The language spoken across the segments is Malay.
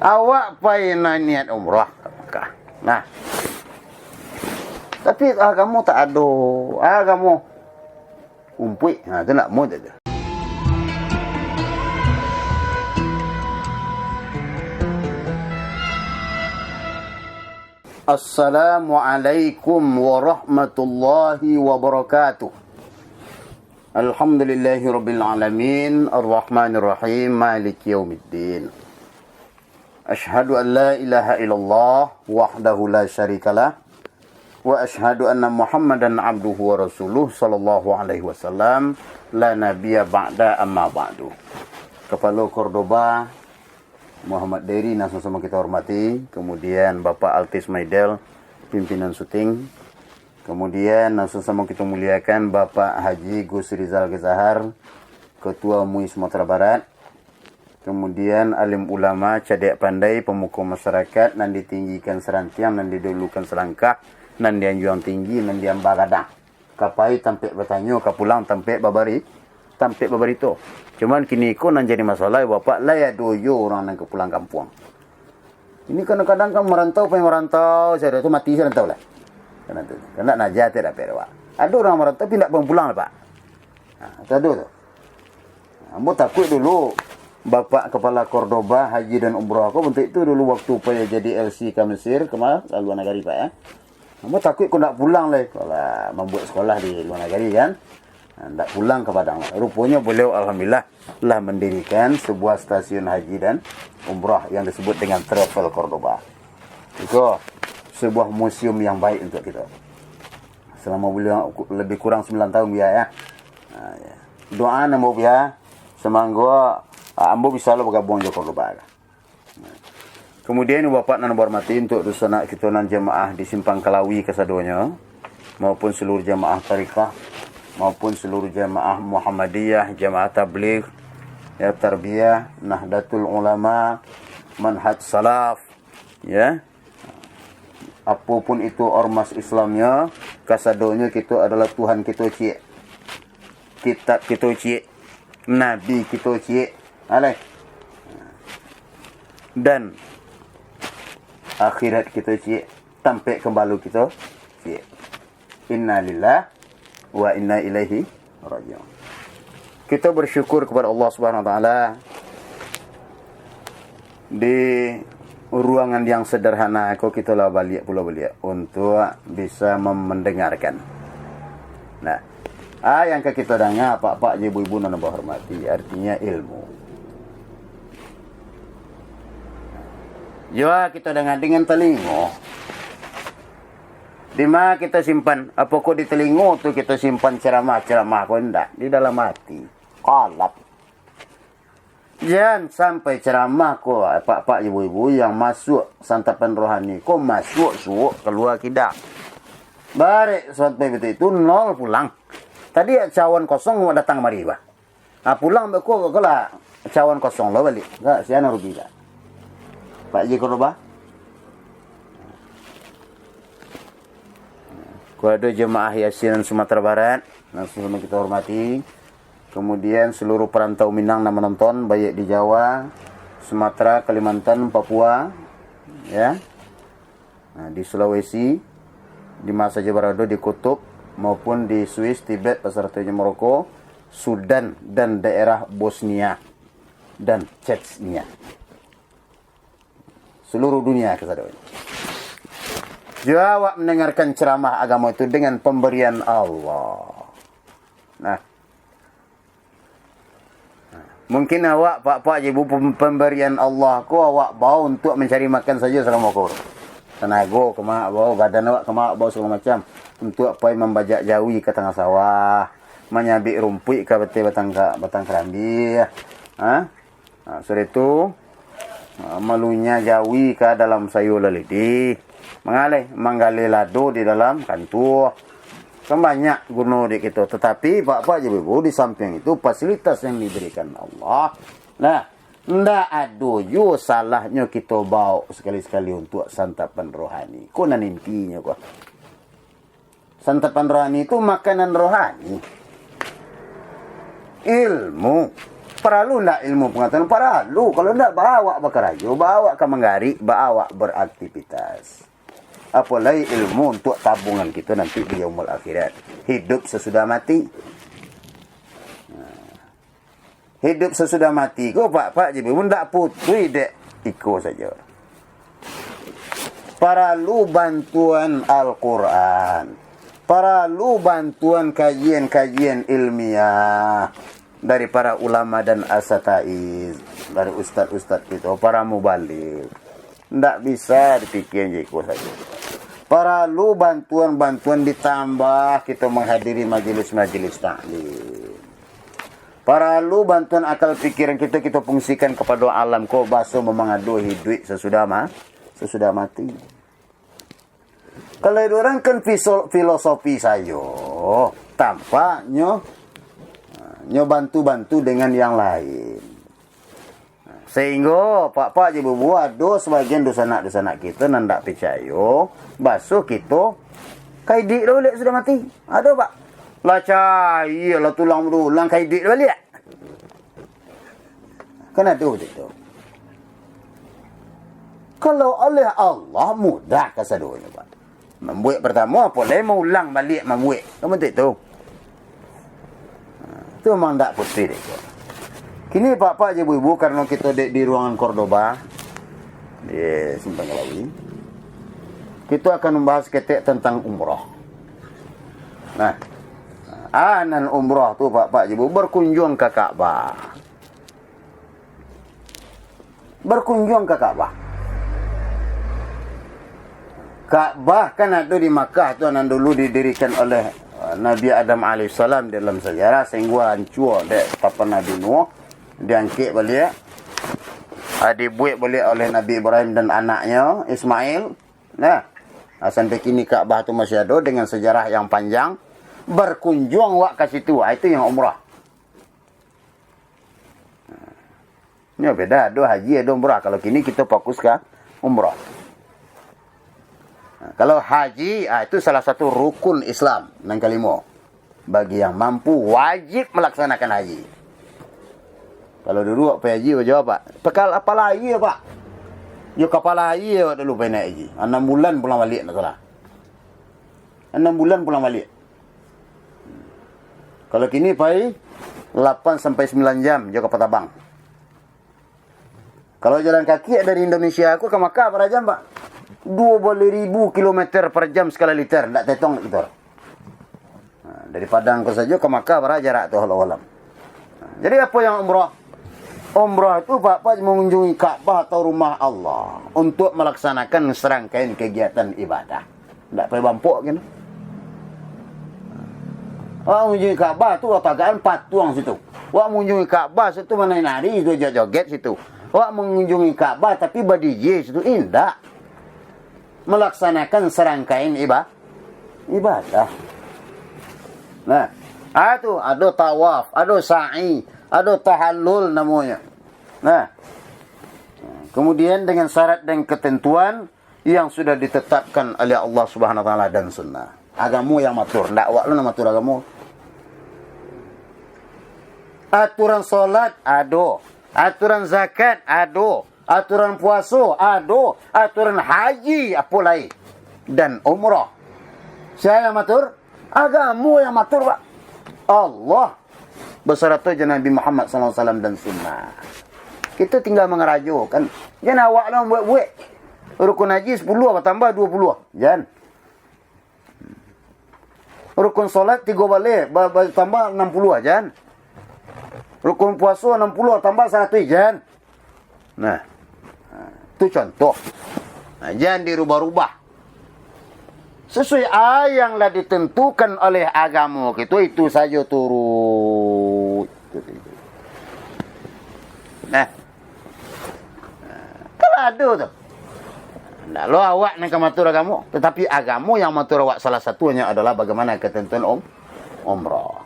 Awak pai niat umrah ke Mekah. Nah, tapi kamu tak ada, kamu umpui. Nah, itu nak mau je. Assalamualaikum warahmatullahi wabarakatuh. Alhamdulillahi rabbil alamin, arrahmanir rahim, maliki yaumiddin. Ashhadu an la ilaha illallah wahdahu la syarikalah wa ashhadu anna Muhammadan abduhu wa rasuluh sallallahu alaihi wasallam, la nabiyya ba'da amma ba'du. Kepala Cordoba Muhammad Dery yang sama-sama kita hormati, kemudian Bapak Altis Maidel, pimpinan syuting, kemudian yang sama-sama kita muliakan Bapak Haji Gus Rizal Gezahar, Ketua MUI Sumatera Barat, kemudian alim ulama, cadek pandai, pemuka masyarakat, nan ditinggikan serantiang, nan didulukan selangkah, nan dianjuang tinggi, nan diambang kadang. Kapai tampek bertanya, kapulang tampek babarito. Cuman kini ko nan jadi masalah, bapak lah ya doyo orang yang kepulang kampung. Ini kadang-kadang kan merantau, saya itu mati saya rantau lah. Kena najat tidak perwa. Ada orang merantau tapi tidak pulang lah pak. Nah, ada tu. Ambo takut dulu bapak kepala Cordoba Haji dan Umrah aku bentuk itu dulu waktu saya jadi LC ke Mesir kemana luar negeri pak ya. Ambo takut kau nak pulang lah kalau membuat sekolah di luar negeri kan. Tidak pulang ke Padang. Rupanya beliau alhamdulillah telah mendirikan sebuah stasiun haji dan umrah yang disebut dengan Travel Cordoba. Itu sebuah museum yang baik untuk kita. Selama beliau lebih kurang 9 tahun biar ya. Doa namo biar semangga ambo bisa lo bergabung di Cordoba. Kemudian bapak nan hormati untuk dusana kita nan jemaah di Simpang Kelawi kesadonya maupun seluruh jemaah tarikah maupun seluruh jamaah Muhammadiyah, jamaah tabligh, ya tarbiyah, Nahdlatul Ulama, manhaj salaf, ya. Apapun itu ormas Islamnya, kasadonya kita adalah Tuhan kita cik. Kitab kita cik, Nabi kita cik. Alai. Dan akhirat kita cik, sampai kembali kita cik. Innalillah wa inna ilaihi raji'un. Kita bersyukur kepada Allah Subhanahu wa taala di ruangan yang sederhana kok kita lah balik untuk bisa mendengarkan. Nah, yang kita dengar pak ibu-ibu nan hormati artinya ilmu. Jua kita dengar dengan telinga. Di mana kita simpan? Apa kok di telinga tu kita simpan ceramah kau enggak? Di dalam hati. Kalap. Jangan sampai ceramah kau pak ibu-ibu yang masuk santapan rohani. Kau masuk keluar tidak. Barek sampai betul itu nol pulang. Tadi cawan kosong mau datang mari bah. Pulang beku kalau cawan kosong lo balik. Enggak siapa rugi tak? Pak Ji Cordoba. Kepada jemaah Yasin Sumatera Barat, langsung kita hormati. Kemudian seluruh perantau Minang yang menonton, baik di Jawa, Sumatera, Kalimantan, Papua, ya, di Sulawesi, di masa Jabarado, di Kutub, maupun di Swiss, Tibet, Pasar Raya Maroko, Sudan, dan daerah Bosnia dan Chechnya. Seluruh dunia kesadaan. Jawab mendengarkan ceramah agama itu dengan pemberian Allah. Nah, mungkin awak pak ibu pemberian Allah ko awak bau untuk mencari makan saja selama kau. Tenaga kemak bau, badan awak kemak bau segala macam untuk apa membajak jawi ke tengah sawah, menyabik rumput ke batang kerambi. Sore itu malunya jawi ke dalam sayur lelidi. Menggali lado di dalam kantor. Kan banyak guna di kita. Tetapi pak ibu di samping itu fasilitas yang diberikan Allah. Nah, ndak ada jo salahnya kita bawa sekali-sekali untuk santapan rohani. Kau nan intinya kok. Santapan rohani itu makanan rohani. Ilmu. Perlu ndak ilmu pengetahuan? Perlu. Kalau ndak bawa berkerajo, bawa ke menggari, bawa beraktivitas. Apalagi ilmu untuk tabungan kita nanti di yaumul akhirat. Hidup sesudah mati. Hidup sesudah mati. Kau pak je pun ndak putui dek iko saja. Perlu bantuan Al-Quran. Perlu bantuan kajian-kajian ilmiah dari para ulama dan asataiz, dari ustaz-ustaz kita, para mubaligh. Tidak bisa dipikir jiko saja. Perlu bantuan-bantuan ditambah kita menghadiri majelis-majelis taklim. Perlu bantuan akal pikiran kita fungsikan kepada alam ko baso memangadu hidup sesudah mati. Kalau orang kan filosofi sayo, tampaknya nyo bantu-bantu dengan yang lain. Sehingga pak je berbuat sebagian dosa-dosa kita nandak percaya, basuh kita kaidik dah balik sudah mati. Ada pak? Lah cahaya lah tulang berulang kaidik dah balik. Kan ada begitu. Kalau oleh Allah mudah kesaduanya pak. Membuat pertama apa lagi mau ulang balik membuat. Kamu tahu? Itu memang tak putih dek. Kini pak je ibu karena kita di ruangan Cordoba di Simpang Galawi. Kita akan membahas ketek tentang umrah. Nah, anan umrah tu pak je ibu berkunjung ke Ka'bah. Berkunjung ke Ka'bah. Ka'bah kan ada di Makkah tu yang dulu didirikan oleh Nabi Adam AS dalam sejarah sehingga hancur dek papan Nabi Nuh diangkit balik dibuat balik oleh Nabi Ibrahim dan anaknya Ismail. Nah, sampai kini Ka'bah tu masih ada dengan sejarah yang panjang. Berkunjung wak ke situ, itu yang umrah. Ini beda, ada haji ada umrah. Kalau kini kita fokus ke umrah. Kalau haji, itu salah satu rukun Islam. Yang kelima. Bagi yang mampu, wajib melaksanakan haji. Kalau dulu apa haji, jawab pak. Pekal apa lagi ya pak? Yo kepala haji ya dulu pengen haji. 6 bulan pulang balik, tak salah. 6 bulan pulang balik. Kalau kini pai 8 sampai 9 jam jo ke Patabang. Kalau jalan kaki dari Indonesia aku ke Makkah berapa jam pak? 20.000 kilometer per jam skala liter. Tak tetong itu. Dari Padang ke saja ke Makkah berapa jarak tu Allah. Jadi apa yang umrah? Umrah itu pak mengunjungi Ka'bah atau rumah Allah untuk melaksanakan serangkaian kegiatan ibadah. Tak perlu bampuk kan? Wah mengunjungi Ka'bah tu otakan patuang situ. Wah mengunjungi Ka'bah situ mana nari itu joget situ. Wah mengunjungi Ka'bah tapi badije situ indah. Melaksanakan serangkaian ibadah. Nah, itu ada tawaf, ada sa'i, ada tahallul namanya. Nah, kemudian dengan syarat dan ketentuan yang sudah ditetapkan oleh Allah Subhanahu wa taala dan sunnah. Agamu yang matur, ndak wak lu nama matur agamu. Aturan salat ada, aturan zakat ada. Aturan puasa ada, aturan haji apa lain dan umrah. Saya yang matur, agamu yang matur pak. Allah beserta Nabi Muhammad SAW dan sunnah. Kita tinggal mengerajo kan. Jangan awak lah buat. Rukun haji 10 apa tambah 20. Jangan. Rukun solat 3 balik tambah 60 jangan. Rukun puasa 60 tambah 100 jangan. Nah, itu contoh. Nah, jangan dirubah-rubah. Sesuai yang lah ditentukan oleh agama kita itu saja turut. Nah, kalau ada tu. Nah, lo awak nak matur agama, tetapi agama yang matur awak salah satunya adalah bagaimana ketentuan umrah.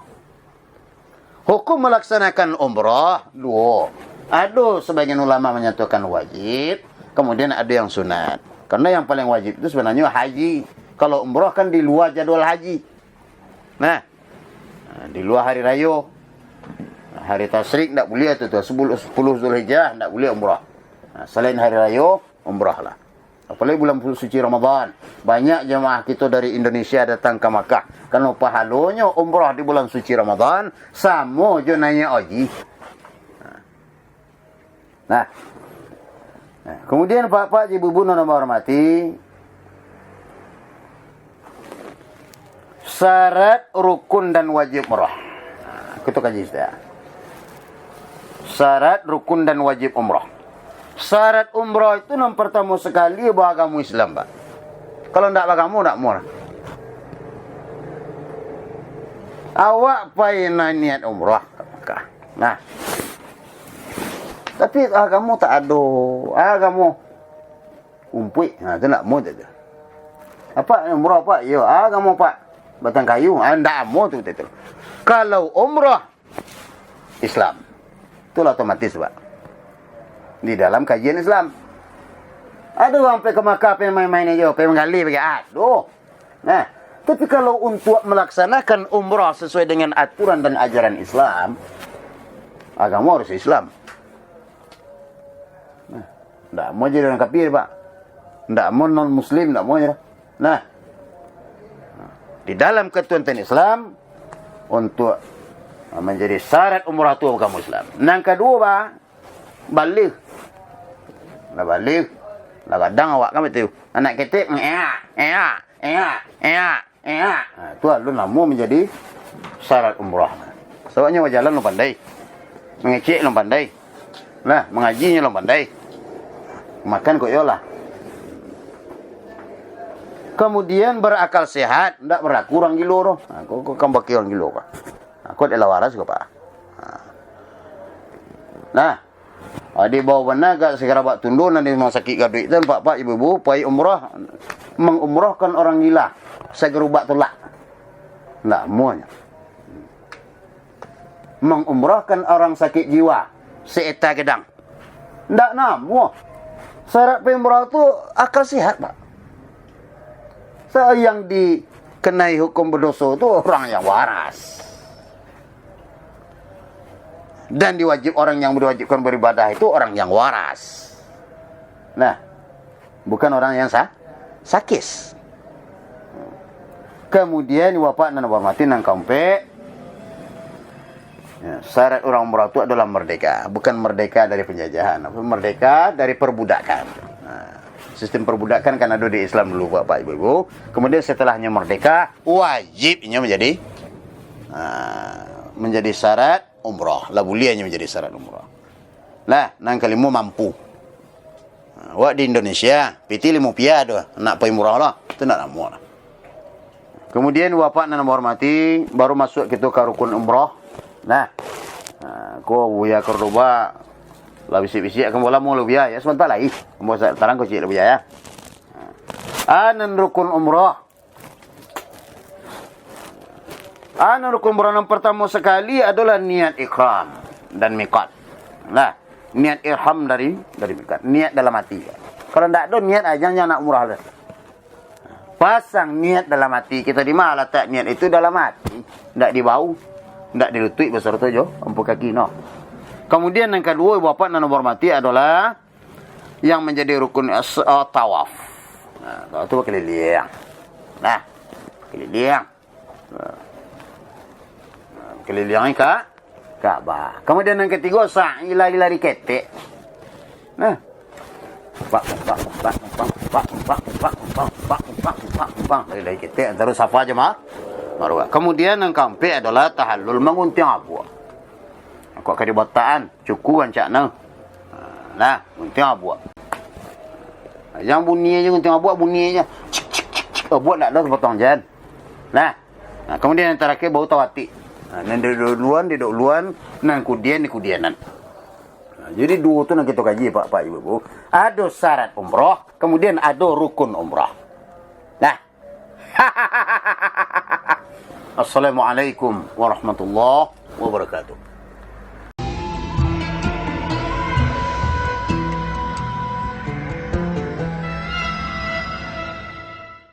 Hukum melaksanakan umrah dua. Ada sebagian ulama menyatakan wajib, kemudian ada yang sunat. Karena yang paling wajib itu sebenarnya haji. Kalau umrah kan di luar jadwal haji. Nah, di luar hari raya. hari tasyrik tak boleh tu 10 Zulhijjah tak boleh umrah. Selain hari raya, umrah lah. Apalagi bulan suci Ramadan. Banyak jemaah kita dari Indonesia datang ke Makkah. Kalau pahalanya umrah di bulan suci Ramadan, sama je naik haji. Nah, kemudian Pak Ibu yang hormati, syarat rukun dan wajib umrah. Kita kaji sudah. Syarat rukun dan wajib umrah. Syarat umrah itu yang pertama sekali beragama Islam, Pak. Kalau tidak beragama, tidak murah. Awak payah niat umrah ke Mekah. Nah, tapi agama tak ada. Agama umpui. Nah, itu tidak mau tu. Apa umrah, Pak? Ya, agama, Pak. Batang kayu. Tidak mau tu. Kalau umrah Islam, itulah otomatis, Pak. Di dalam kajian Islam. Ada orang pergi ke Makkah, pergi main-main aja, pergi menggali, pergi aduh. Nah, tapi kalau untuk melaksanakan umrah sesuai dengan aturan dan ajaran Islam, agama harus Islam. Nah, tidak mau jadi orang kafir, Pak. Tidak mau non-muslim, tidak mau. Nah, di dalam ketentuan Islam, untuk menjadi syarat umrah itu agama Islam. Yang kedua, Pak, balik. Lah balik. Lah kadang awak kami tu anak ketik tu lu nama menjadi syarat umrah. Sebabnya berjalan lu pandai. Mengecek lu pandai. Nah, mengajinya lu pandai. Makan kok yolah. Kemudian berakal sehat, ndak berlaku orang gilo doh. Kok kan baki orang gilo kah? Aku adalah waras kok, Pak. Nah, di bawah benar gak segera buat tunduk nanti mau sakit ke duit dan pak ibu-ibu pai umrah mengumrahkan orang gila segerubak tolak ndak muanya mengumrahkan orang sakit jiwa seeta gedang ndak namu syarat umrah itu akal sehat, Pak. Yang dikenai hukum berdosa itu orang yang waras. Dan diwajib orang yang diwajibkan beribadah itu orang yang waras. Nah, bukan orang yang sakis. Kemudian bapak dan hormati nang kampe. Ya, syarat orang umrah itu adalah merdeka, bukan merdeka dari penjajahan, merdeka dari perbudakan. Nah, sistem perbudakan kan ada di Islam dulu, Bapak Ibu. Kemudian setelahnya merdeka, wajibnya menjadi syarat umrah. Lah bolehnya menjadi syarat umrah. Lah, nang kalimu mampu. Wak di Indonesia, piti 5 rupiah tu. Nak pergi murah lah. Itu nak namu lah. Kemudian bapak dan hormati, baru masuk kita ke rukun umrah. Nah, ko buya Cordoba, lah bisik-bisik akan bola mau lebih ya. Sebentar lagi. Mau tarang ko cik lebih ya. Anan rukun umrah. Rukun umrah yang pertama sekali adalah niat ihram dan miqat. Nah, niat ihram dari miqat, niat dalam hati. Kalau tidak ada niat aja nak umrah dah. Pasang niat dalam hati. Kita di mana letak niat itu dalam hati, tidak di bau, tidak di lutut besar tu jo, empuk kaki no. Kemudian yang kedua bapak dan hormati adalah yang menjadi rukun tawaf. Nah, itu keliling. Nah, keliling. Keliling ke Ka'bah. Kemudian yang ketiga sa'i lari ketek. Nah. Lari ketek terus Safa aja Marwah. Kemudian yang keempat adalah tahallul mengunting abu. Aku akan dibataan cukuan cak nah. Nah, gunting abu. Yang bunyi aja gunting abu bunyi aja. Abu tak ada potong jan. Nah, kemudian yang terakhir bau tawati. Nan duduk luan, nan kudian di kudianan. Jadi dua tu nak kita kaji Pak Ibu. Ada syarat umrah, kemudian ada rukun umrah. Nah. Assalamualaikum warahmatullahi wabarakatuh.